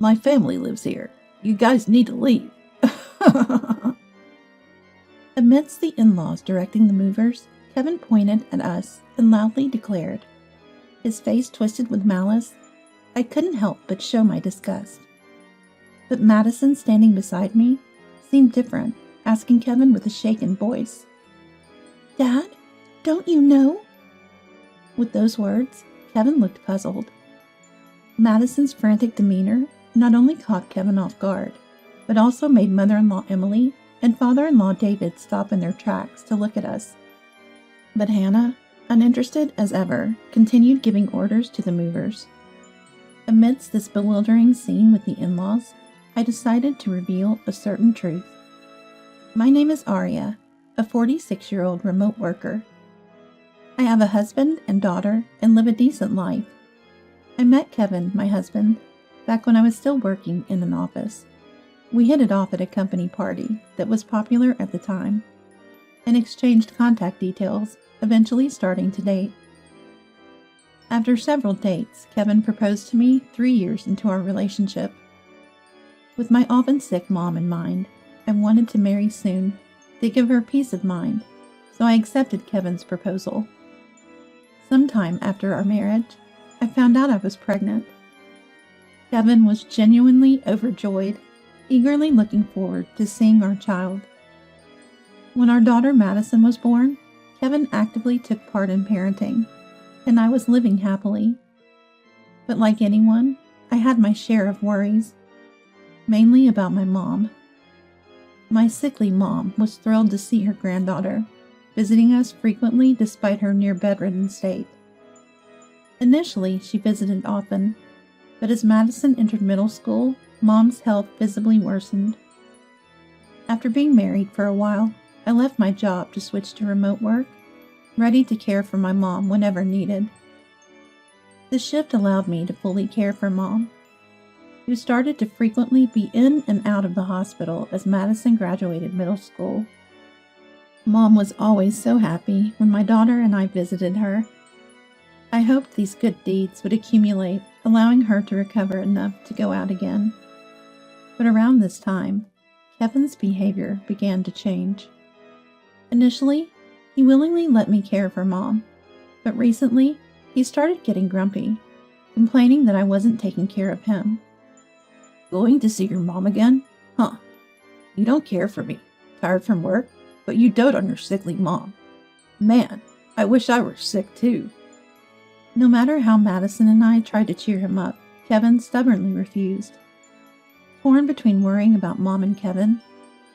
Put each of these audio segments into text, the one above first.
My family lives here. You guys need to leave. Amidst the in-laws directing the movers, Kevin pointed at us and loudly declared. His face twisted with malice. I couldn't help but show my disgust. But Madison, standing beside me, seemed different, asking Kevin with a shaken voice, "Dad, don't you know?" With those words, Kevin looked puzzled. Madison's frantic demeanor not only caught Kevin off guard, but also made mother-in-law Emily and father-in-law David stop in their tracks to look at us. But Hannah, uninterested as ever, continued giving orders to the movers. Amidst this bewildering scene with the in-laws, I decided to reveal a certain truth. My name is Aria, a 46-year-old remote worker. I have a husband and daughter and live a decent life. I met Kevin, my husband, back when I was still working in an office. We hit it off at a company party that was popular at the time and exchanged contact details, eventually starting to date. After several dates, Kevin proposed to me 3 years into our relationship. With my often sick mom in mind, I wanted to marry soon to give her peace of mind, so I accepted Kevin's proposal. Sometime after our marriage, I found out I was pregnant. Kevin was genuinely overjoyed, eagerly looking forward to seeing our child. When our daughter Madison was born, Kevin actively took part in parenting, and I was living happily. But like anyone, I had my share of worries, mainly about my mom. My sickly mom was thrilled to see her granddaughter, visiting us frequently despite her near-bedridden state. Initially, she visited often, but as Madison entered middle school, Mom's health visibly worsened. After being married for a while, I left my job to switch to remote work, ready to care for my mom whenever needed. The shift allowed me to fully care for Mom, who started to frequently be in and out of the hospital as Madison graduated middle school. Mom was always so happy when my daughter and I visited her. I hoped these good deeds would accumulate, allowing her to recover enough to go out again. But around this time, Kevin's behavior began to change. Initially, he willingly let me care for Mom, but recently, he started getting grumpy, complaining that I wasn't taking care of him. Going to see your mom again? Huh. You don't care for me. Tired from work? But you dote on your sickly mom. Man, I wish I were sick too. No matter how Madison and I tried to cheer him up, Kevin stubbornly refused. Torn between worrying about Mom and Kevin,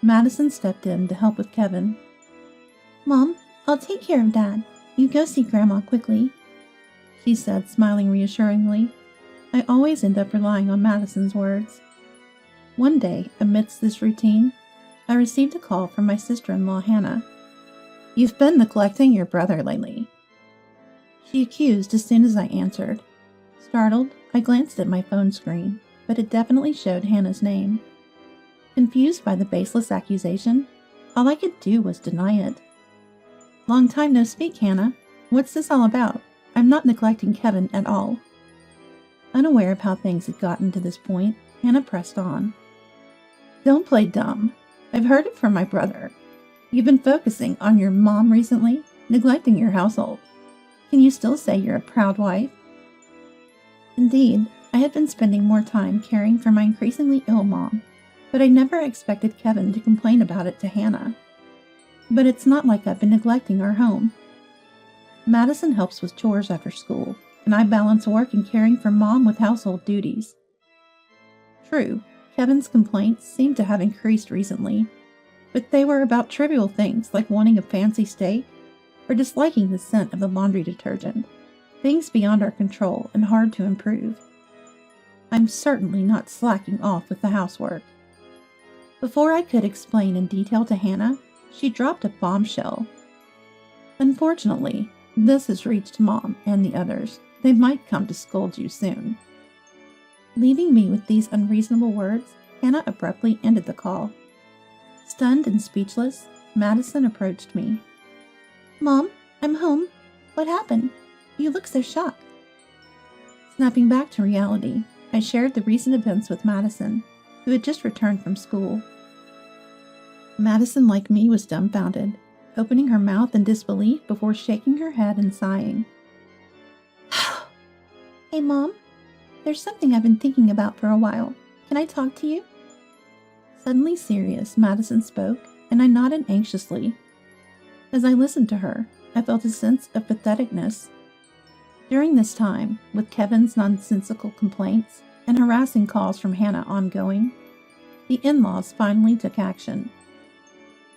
Madison stepped in to help with Kevin. "Mom, I'll take care of Dad. You go see Grandma quickly," she said, smiling reassuringly. I always end up relying on Madison's words. One day, amidst this routine, I received a call from my sister-in-law, Hannah. "You've been neglecting your brother lately," she accused as soon as I answered. Startled, I glanced at my phone screen, but it definitely showed Hannah's name. Confused by the baseless accusation, all I could do was deny it. "Long time no speak, Hannah. What's this all about? I'm not neglecting Kevin at all." Unaware of how things had gotten to this point, Hannah pressed on. "Don't play dumb. I've heard it from my brother. You've been focusing on your mom recently, neglecting your household. Can you still say you're a proud wife?" Indeed, I had been spending more time caring for my increasingly ill mom, but I never expected Kevin to complain about it to Hannah. But it's not like I've been neglecting our home. Madison helps with chores after school, and I balance work and caring for Mom with household duties. True, Kevin's complaints seemed to have increased recently, but they were about trivial things like wanting a fancy steak or disliking the scent of the laundry detergent, things beyond our control and hard to improve. I'm certainly not slacking off with the housework. Before I could explain in detail to Hannah, she dropped a bombshell. "Unfortunately, this has reached Mom and the others. They might come to scold you soon." Leaving me with these unreasonable words, Hannah abruptly ended the call. Stunned and speechless, Madison approached me. "Mom, I'm home. What happened? You look so shocked." Snapping back to reality, I shared the recent events with Madison, who had just returned from school. Madison, like me, was dumbfounded, opening her mouth in disbelief before shaking her head and sighing. Hey, Mom, there's something I've been thinking about for a while. Can I talk to you? Suddenly serious, Madison spoke, and I nodded anxiously. As I listened to her, I felt a sense of patheticness. During this time, with Kevin's nonsensical complaints and harassing calls from Hannah ongoing, the in-laws finally took action.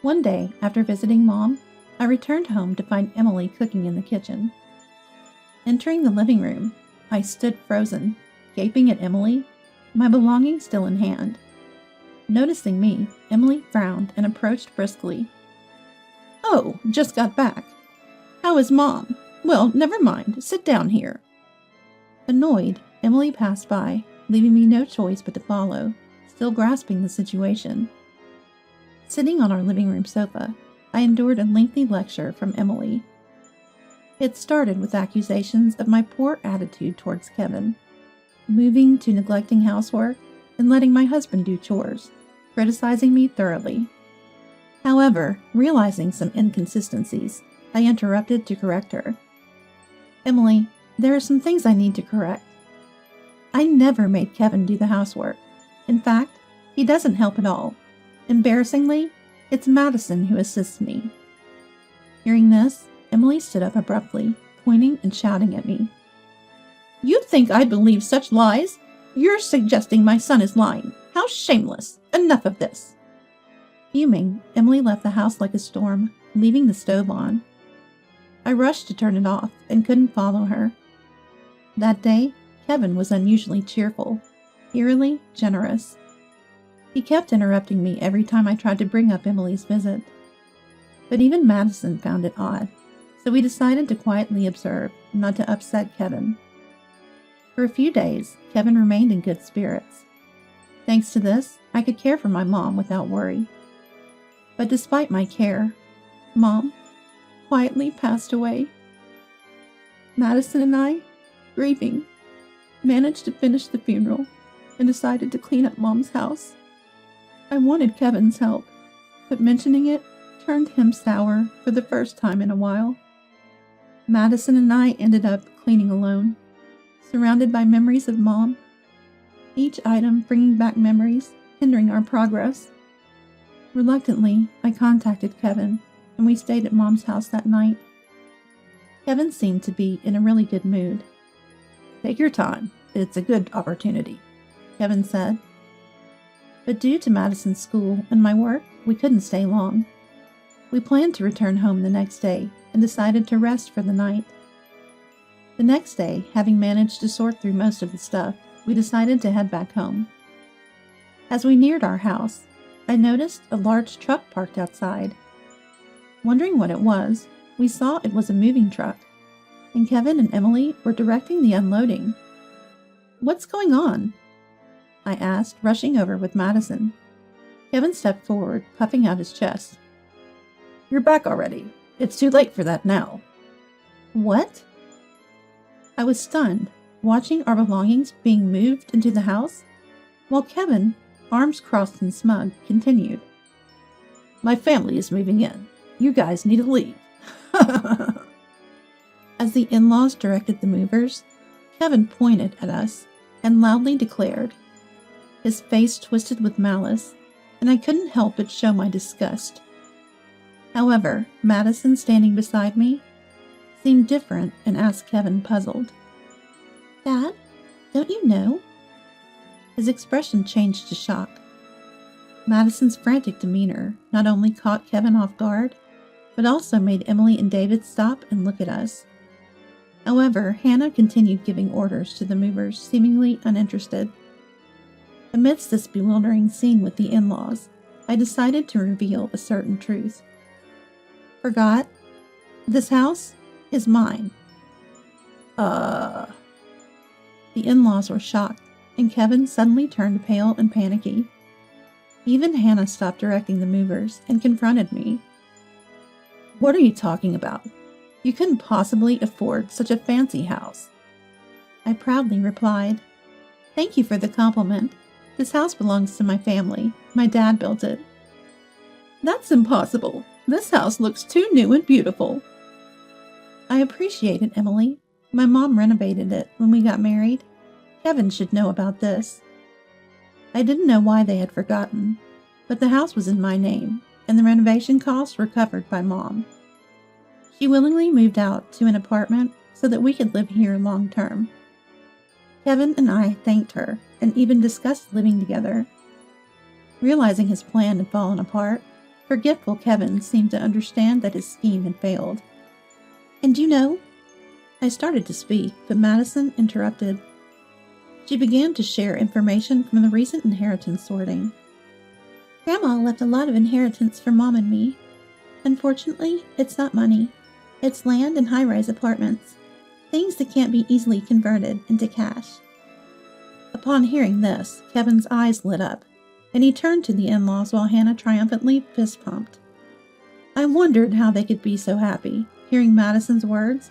One day, after visiting Mom, I returned home to find Emily cooking in the kitchen. Entering the living room, I stood frozen, gaping at Emily, my belongings still in hand. Noticing me, Emily frowned and approached briskly. Oh, just got back. How is Mom? Well, never mind. Sit down here. Annoyed, Emily passed by, leaving me no choice but to follow, still grasping the situation. Sitting on our living room sofa, I endured a lengthy lecture from Emily. It started with accusations of my poor attitude towards Kevin, moving to neglecting housework and letting my husband do chores, criticizing me thoroughly. However, realizing some inconsistencies, I interrupted to correct her. Emily, there are some things I need to correct. I never made Kevin do the housework. In fact, he doesn't help at all. Embarrassingly, it's Madison who assists me. Hearing this, Emily stood up abruptly, pointing and shouting at me. You think I believe such lies? You're suggesting my son is lying. How shameless! Enough of this! Fuming, Emily left the house like a storm, leaving the stove on. I rushed to turn it off and couldn't follow her. That day, Kevin was unusually cheerful, eerily generous. He kept interrupting me every time I tried to bring up Emily's visit. But even Madison found it odd, so we decided to quietly observe, not to upset Kevin. For a few days, Kevin remained in good spirits. Thanks to this, I could care for my mom without worry. But despite my care, Mom quietly passed away. Madison and I, grieving, managed to finish the funeral and decided to clean up Mom's house. I wanted Kevin's help, but mentioning it turned him sour for the first time in a while. Madison and I ended up cleaning alone, surrounded by memories of Mom, each item bringing back memories, hindering our progress. Reluctantly, I contacted Kevin, and we stayed at Mom's house that night. Kevin seemed to be in a really good mood. Take your time. It's a good opportunity, Kevin said. But due to Madison's school and my work, we couldn't stay long. We planned to return home the next day and decided to rest for the night. The next day, having managed to sort through most of the stuff, we decided to head back home. As we neared our house, I noticed a large truck parked outside. Wondering what it was, we saw it was a moving truck, and Kevin and Emily were directing the unloading. What's going on? I asked, rushing over with Madison. Kevin stepped forward, puffing out his chest. You're back already. It's too late for that now. What? I was stunned, watching our belongings being moved into the house, while Kevin, arms crossed and smug, continued. My family is moving in. You guys need to leave. As the in-laws directed the movers, Kevin pointed at us and loudly declared. His face twisted with malice, and I couldn't help but show my disgust. However, Madison, standing beside me, seemed different and asked Kevin, puzzled. Dad, don't you know? His expression changed to shock. Madison's frantic demeanor not only caught Kevin off guard, but also made Emily and David stop and look at us. However, Hannah continued giving orders to the movers, seemingly uninterested. Amidst this bewildering scene with the in-laws, I decided to reveal a certain truth. Forgot? This house is mine. The in-laws were shocked, and Kevin suddenly turned pale and panicky. Even Hannah stopped directing the movers and confronted me. What are you talking about? You couldn't possibly afford such a fancy house. I proudly replied, Thank you for the compliment. This house belongs to my family. My dad built it. That's impossible. This house looks too new and beautiful. I appreciate it, Emily. My mom renovated it when we got married. Kevin should know about this. I didn't know why they had forgotten, but the house was in my name, and the renovation costs were covered by Mom. She willingly moved out to an apartment so that we could live here long term. Kevin and I thanked her and even discussed living together. Realizing his plan had fallen apart, forgetful Kevin seemed to understand that his scheme had failed. And you know, I started to speak, but Madison interrupted. She began to share information from the recent inheritance sorting. Grandma left a lot of inheritance for Mom and me. Unfortunately, it's not money. It's land and high-rise apartments, things that can't be easily converted into cash. Upon hearing this, Kevin's eyes lit up, and he turned to the in-laws while Hannah triumphantly fist-pumped. I wondered how they could be so happy, hearing Madison's words,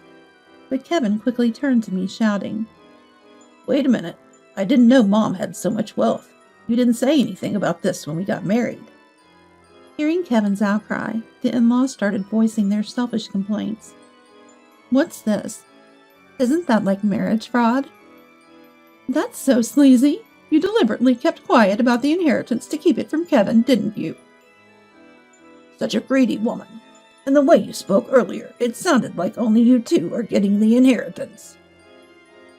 but Kevin quickly turned to me, shouting, Wait a minute. I didn't know Mom had so much wealth. You didn't say anything about this when we got married. Hearing Kevin's outcry, the in-laws started voicing their selfish complaints. What's this? Isn't that like marriage fraud? That's so sleazy. You deliberately kept quiet about the inheritance to keep it from Kevin, didn't you? Such a greedy woman. And the way you spoke earlier, it sounded like only you two are getting the inheritance.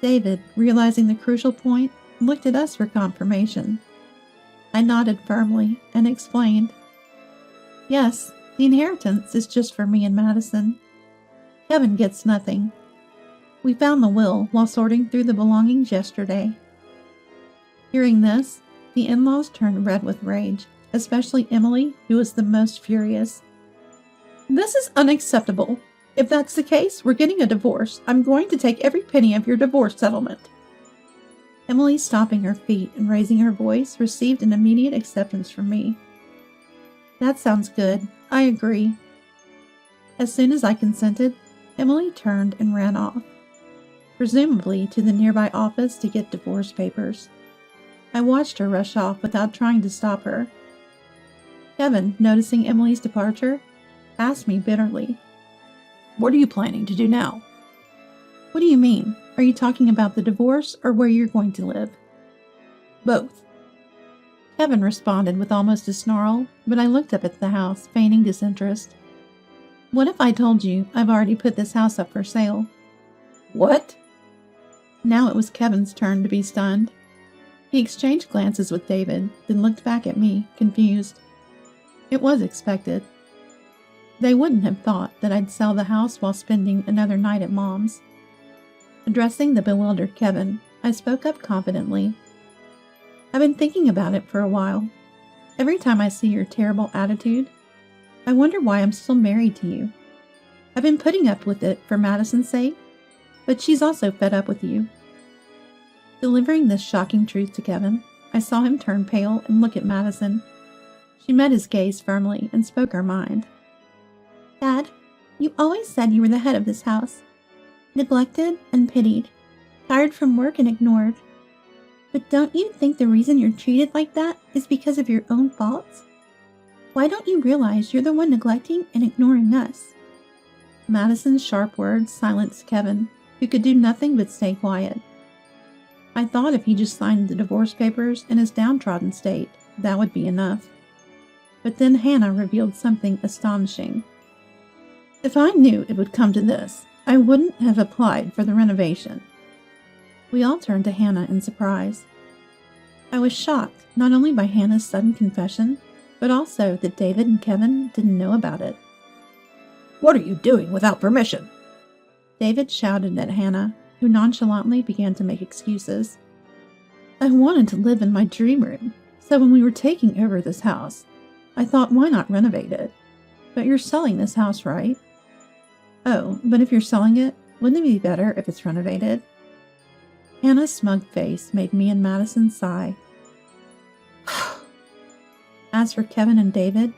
David, realizing the crucial point, looked at us for confirmation. I nodded firmly and explained, Yes, the inheritance is just for me and Madison. Kevin gets nothing. We found the will while sorting through the belongings yesterday. Hearing this, the in-laws turned red with rage, especially Emily, who was the most furious. This is unacceptable. If that's the case, we're getting a divorce. I'm going to take every penny of your divorce settlement. Emily, stopping her feet and raising her voice, received an immediate acceptance from me. That sounds good. I agree. As soon as I consented, Emily turned and ran off, presumably to the nearby office to get divorce papers. I watched her rush off without trying to stop her. Kevin, noticing Emily's departure, asked me bitterly, What are you planning to do now? What do you mean? Are you talking about the divorce or where you're going to live? Both. Kevin responded with almost a snarl, but I looked up at the house, feigning disinterest. What if I told you I've already put this house up for sale? What? Now it was Kevin's turn to be stunned. He exchanged glances with David, then looked back at me, confused. It was expected. They wouldn't have thought that I'd sell the house while spending another night at Mom's. Addressing the bewildered Kevin, I spoke up confidently. I've been thinking about it for a while. Every time I see your terrible attitude, I wonder why I'm still married to you. I've been putting up with it for Madison's sake, but she's also fed up with you. Delivering this shocking truth to Kevin, I saw him turn pale and look at Madison. She met his gaze firmly and spoke her mind. Dad, you always said you were the head of this house. Neglected and pitied, tired from work and ignored. But don't you think the reason you're treated like that is because of your own faults? Why don't you realize you're the one neglecting and ignoring us? Madison's sharp words silenced Kevin, who could do nothing but stay quiet. I thought if he just signed the divorce papers in his downtrodden state, that would be enough. But then Hannah revealed something astonishing. If I knew it would come to this, I wouldn't have applied for the renovation. We all turned to Hannah in surprise. I was shocked not only by Hannah's sudden confession, but also that David and Kevin didn't know about it. What are you doing without permission? David shouted at Hannah, who nonchalantly began to make excuses. I wanted to live in my dream room, so when we were taking over this house, I thought, why not renovate it? But you're selling this house, right? Oh, but if you're selling it, wouldn't it be better if it's renovated? Hannah's smug face made me and Madison sigh. As for Kevin and David,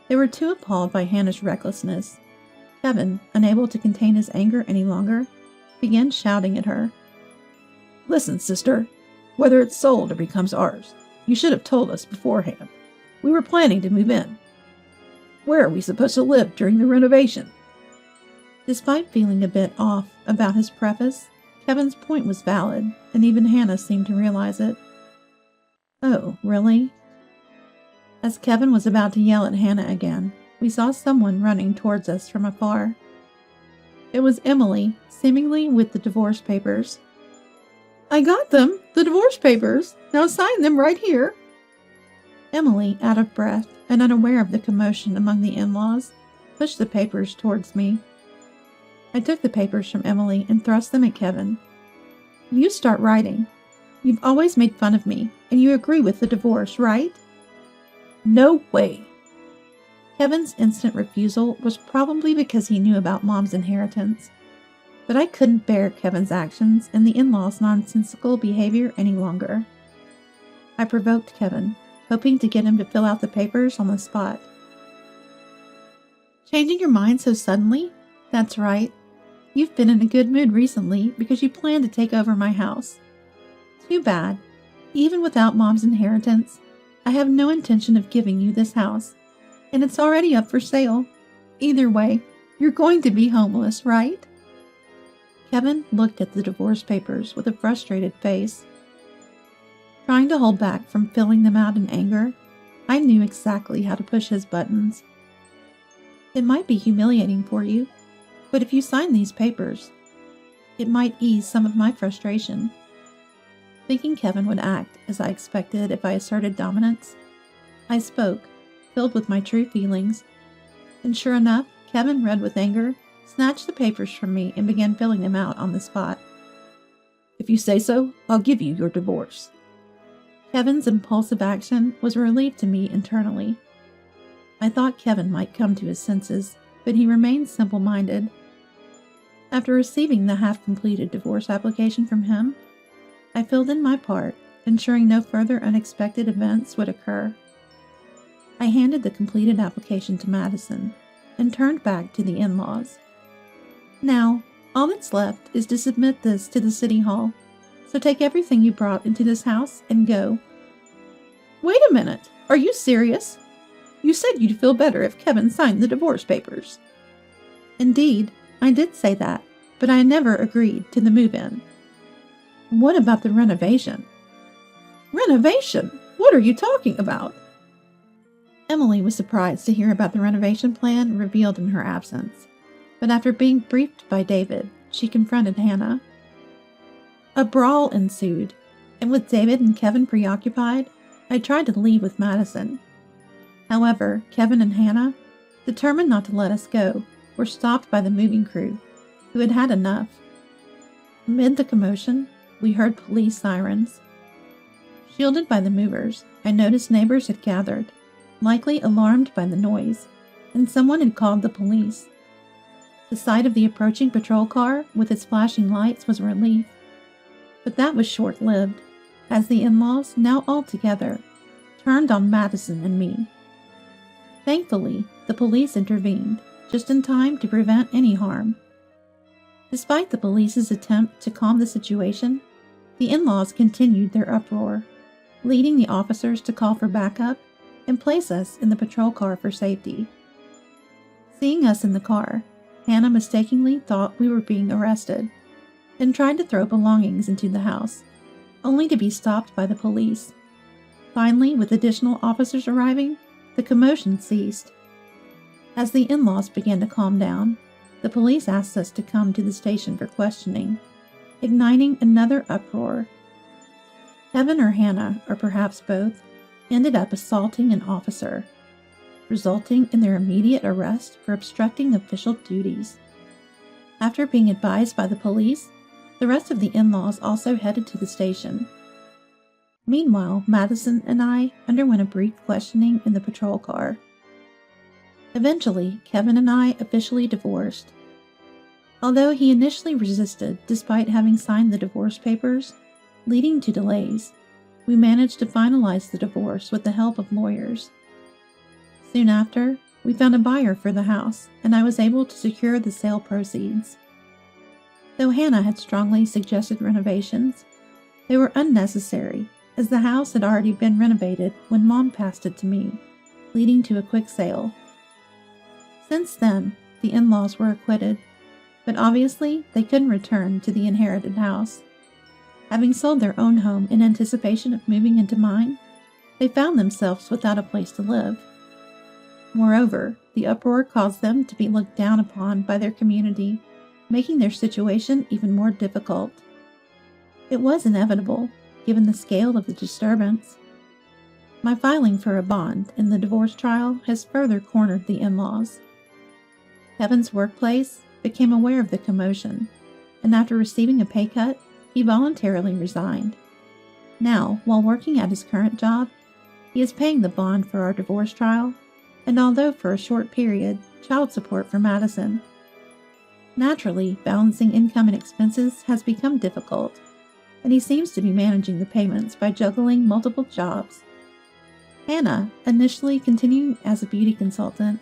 they were too appalled by Hannah's recklessness. Kevin, unable to contain his anger any longer, began shouting at her. Listen, sister, Whether it's sold or becomes ours, you should have told us beforehand. We were planning to move in. Where are we supposed to live during the renovation? Despite feeling a bit off about his preface, Kevin's point was valid, and even Hannah seemed to realize it. Oh, really? As Kevin was about to yell at Hannah again, we saw someone running towards us from afar. It was Emily, seemingly with the divorce papers. I got them! The divorce papers! Now sign them right here! Emily, out of breath and unaware of the commotion among the in-laws, pushed the papers towards me. I took the papers from Emily and thrust them at Kevin. You start writing. You've always made fun of me, and you agree with the divorce, right? No way! Kevin's instant refusal was probably because he knew about Mom's inheritance. But I couldn't bear Kevin's actions and the in-laws' nonsensical behavior any longer. I provoked Kevin, hoping to get him to fill out the papers on the spot. Changing your mind so suddenly? That's right. You've been in a good mood recently because you plan to take over my house. Too bad. Even without Mom's inheritance, I have no intention of giving you this house, and it's already up for sale. Either way, you're going to be homeless, right? Kevin looked at the divorce papers with a frustrated face. Trying to hold back from filling them out in anger, I knew exactly how to push his buttons. It might be humiliating for you, but if you sign these papers, it might ease some of my frustration. Thinking Kevin would act as I expected if I asserted dominance, I spoke, filled with my true feelings, and sure enough, Kevin, red with anger, snatched the papers from me and began filling them out on the spot. If you say so, I'll give you your divorce. Kevin's impulsive action was a relief to me internally. I thought Kevin might come to his senses, but he remained simple-minded. After receiving the half-completed divorce application from him, I filled in my part, ensuring no further unexpected events would occur. I handed the completed application to Madison and turned back to the in-laws. Now, all that's left is to submit this to the city hall, so take everything you brought into this house and go. Wait a minute, are you serious? You said you'd feel better if Kevin signed the divorce papers. Indeed, I did say that, but I never agreed to the move-in. What about the renovation? Renovation? What are you talking about? Emily was surprised to hear about the renovation plan revealed in her absence, but after being briefed by David, she confronted Hannah. A brawl ensued, and with David and Kevin preoccupied, I tried to leave with Madison. However, Kevin and Hannah, determined not to let us go, were stopped by the moving crew, who had had enough. Amid the commotion, we heard police sirens. Shielded by the movers, I noticed neighbors had gathered, likely alarmed by the noise, and someone had called the police. The sight of the approaching patrol car with its flashing lights was a relief. But that was short-lived, as the in-laws, now all together, turned on Madison and me. Thankfully, the police intervened, just in time to prevent any harm. Despite the police's attempt to calm the situation, the in-laws continued their uproar, leading the officers to call for backup and place us in the patrol car for safety. Seeing us in the car, Hannah mistakenly thought we were being arrested and tried to throw belongings into the house, only to be stopped by the police. Finally, with additional officers arriving, the commotion ceased. As the in-laws began to calm down, the police asked us to come to the station for questioning, igniting another uproar. Kevin or Hannah, or perhaps both, ended up assaulting an officer, resulting in their immediate arrest for obstructing official duties. After being advised by the police, the rest of the in-laws also headed to the station. Meanwhile, Madison and I underwent a brief questioning in the patrol car. Eventually, Kevin and I officially divorced. Although he initially resisted despite having signed the divorce papers, leading to delays, we managed to finalize the divorce with the help of lawyers. Soon after, we found a buyer for the house, and I was able to secure the sale proceeds. Though Hannah had strongly suggested renovations, They were unnecessary, as the house had already been renovated when Mom passed it to me, leading to a quick sale. Since then, the in-laws were acquitted, but obviously they couldn't return to the inherited house. Having sold their own home in anticipation of moving into mine, they found themselves without a place to live. Moreover, the uproar caused them to be looked down upon by their community, making their situation even more difficult. It was inevitable, given the scale of the disturbance. My filing for a bond in the divorce trial has further cornered the in-laws. Kevin's workplace became aware of the commotion, and after receiving a pay cut, he voluntarily resigned. Now, while working at his current job, he is paying the bond for our divorce trial, and although for a short period, child support for Madison. Naturally, balancing income and expenses has become difficult, and he seems to be managing the payments by juggling multiple jobs. Hannah, initially continuing as a beauty consultant,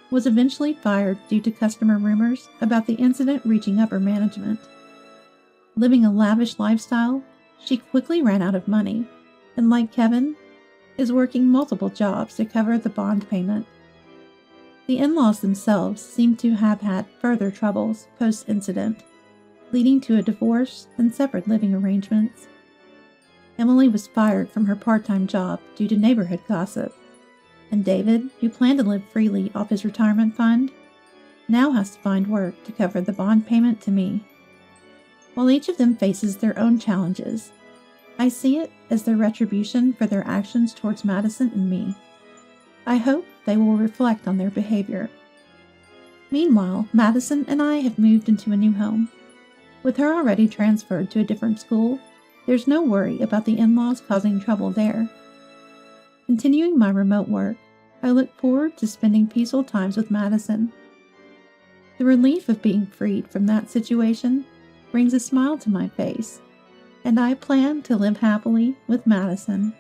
was eventually fired due to customer rumors about the incident reaching upper management. Living a lavish lifestyle, she quickly ran out of money, and like Kevin, is working multiple jobs to cover the bond payment. The in-laws themselves seem to have had further troubles post-incident, leading to a divorce and separate living arrangements. Emily was fired from her part-time job due to neighborhood gossip, and David, who planned to live freely off his retirement fund, now has to find work to cover the bond payment to me. While each of them faces their own challenges, I see it as their retribution for their actions towards Madison and me. I hope they will reflect on their behavior. Meanwhile, Madison and I have moved into a new home. With her already transferred to a different school, there's no worry about the in-laws causing trouble there. Continuing my remote work, I look forward to spending peaceful times with Madison. The relief of being freed from that situation brings a smile to my face, and I plan to live happily with Madison.